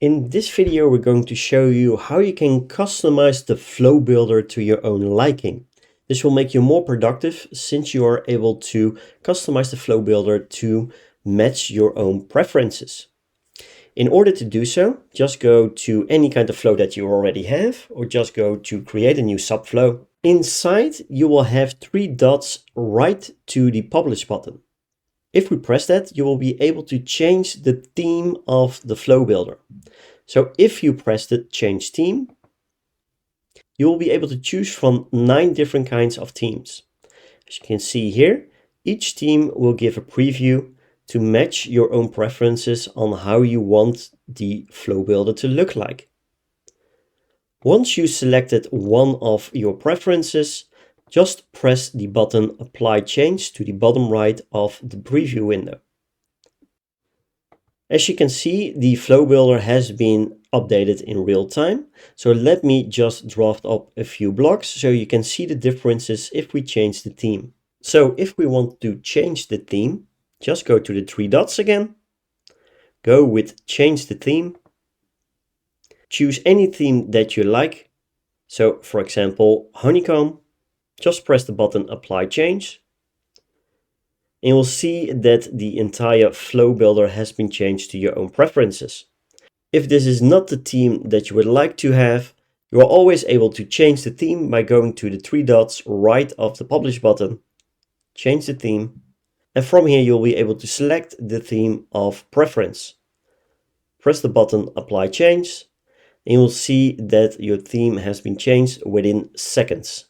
In this video, we're going to show you how you can customize the flow builder to your own liking. This will make you more productive since you are able to customize the flow builder to match your own preferences. In order to do so, just go to any kind of flow that you already have, or just go to create a new subflow. Inside, you will have 3 dots right to the publish button. If we press that, you will be able to change the theme of the flow builder. So if you press the change theme, you will be able to choose from 9 different kinds of themes. As you can see here, each theme will give a preview to match your own preferences on how you want the flow builder to look like. Once you selected one of your preferences, just press the button Apply Change to the bottom right of the preview window. As you can see, the flow builder has been updated in real time. So let me just draft up a few blocks so you can see the differences if we change the theme. So if we want to change the theme, just go to the 3 dots again, go with change the theme, choose any theme that you like. So for example, honeycomb, just press the button Apply Change. And you'll see that the entire flow builder has been changed to your own preferences. If this is not the theme that you would like to have, you are always able to change the theme by going to the 3 dots right of the publish button, change the theme, and from here you'll be able to select the theme of preference. Press the button Apply Change, and you'll see that your theme has been changed within seconds.